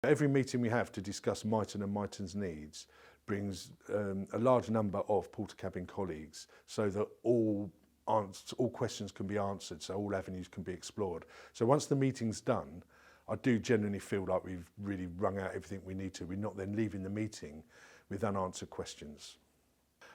Every meeting we have to discuss Myton and Myton's needs brings a large number of Portakabin colleagues so that all questions can be answered, so all avenues can be explored. So once the meeting's done, I do genuinely feel like we've really wrung out everything we need to. We're not then leaving the meeting with unanswered questions.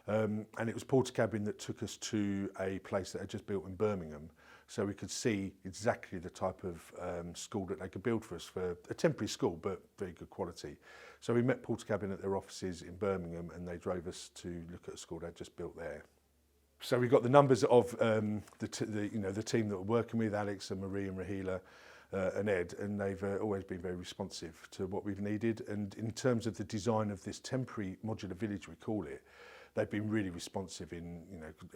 And it was Portakabin that took us to a place that had just built in Birmingham, so we could see exactly the type of school that they could build for us, for a temporary school, but very good quality. So we met Portakabin at their offices in Birmingham, and they drove us to look at a school they'd just built there. So we got the numbers of the team that we're working with, Alex and Marie and Rahila and Ed, and they've always been very responsive to what we've needed. And in terms of the design of this temporary modular village, we call it, they've been really responsive in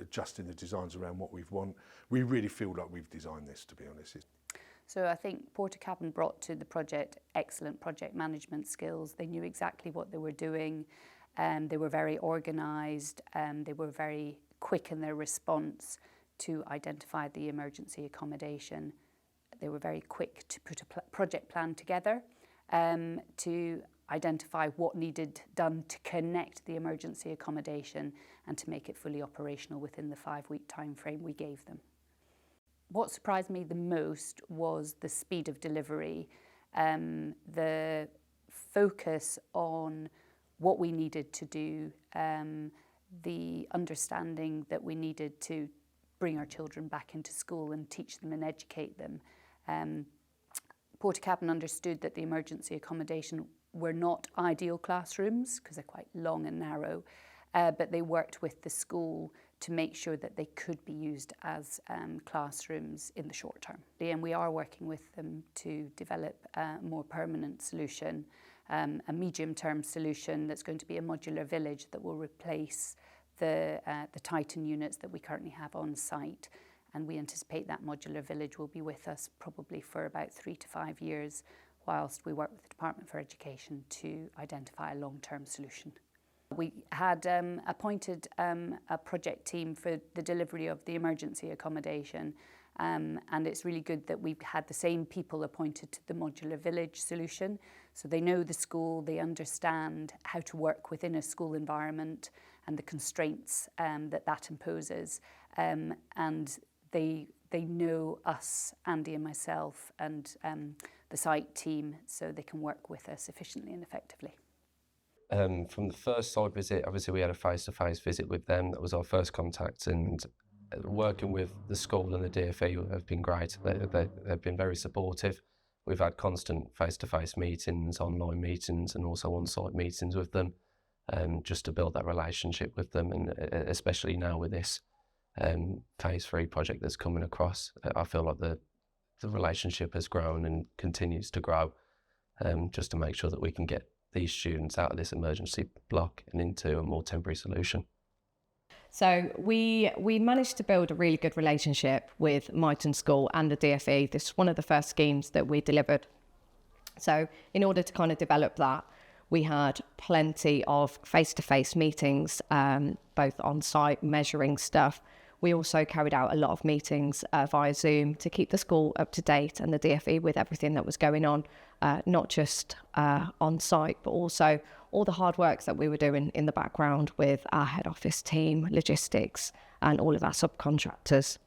adjusting the designs around what we want. We really feel like we've designed this, to be honest. So I think Portakabin brought to the project excellent project management skills. They knew exactly what they were doing, and they were very organised, and they were very quick in their response to identify the emergency accommodation. They were very quick to put a project plan together to identify what needed done to connect the emergency accommodation and to make it fully operational within the 5-week time frame we gave them. What surprised me the most was the speed of delivery, the focus on what we needed to do, the understanding that we needed to bring our children back into school and teach them and educate them. Portakabin understood that the emergency accommodation were not ideal classrooms because they're quite long and narrow, but they worked with the school to make sure that they could be used as classrooms in the short term. And we are working with them to develop a more permanent solution, a medium-term solution that's going to be a modular village that will replace the Myton units that we currently have on site. And we anticipate that modular village will be with us probably for about 3 to 5 years, whilst we work with the Department for Education to identify a long-term solution. We had appointed a project team for the delivery of the emergency accommodation, and it's really good that we've had the same people appointed to the modular village solution. So they know the school, they understand how to work within a school environment and the constraints that imposes, and they know us, Andy and myself, and the site team, so they can work with us efficiently and effectively. From the first site visit, obviously we had a face-to-face visit with them. That was our first contact, and working with the school and the DfE have been great. They've been very supportive. We've had constant face-to-face meetings, online meetings, and also on-site meetings with them, just to build that relationship with them, and especially now with this phase 3 project that's coming across, I feel like the relationship has grown and continues to grow, just to make sure that we can get these students out of this emergency block and into a more temporary solution. So we managed to build a really good relationship with Myton School and the DfE. This is one of the first schemes that we delivered. So in order to kind of develop that, we had plenty of face-to-face meetings, both on site, measuring stuff. We also carried out a lot of meetings via Zoom to keep the school up to date and the DfE with everything that was going on, not just on site, but also all the hard work that we were doing in the background with our head office team, logistics, and all of our subcontractors.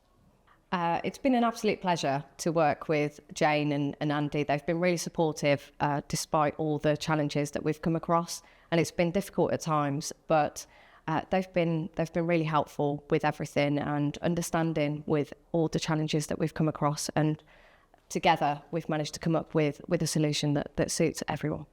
It's been an absolute pleasure to work with Jane and Andy. They've been really supportive despite all the challenges that we've come across, and it's been difficult at times, but they've been really helpful with everything and understanding with all the challenges that we've come across, and together we've managed to come up with a solution that suits everyone.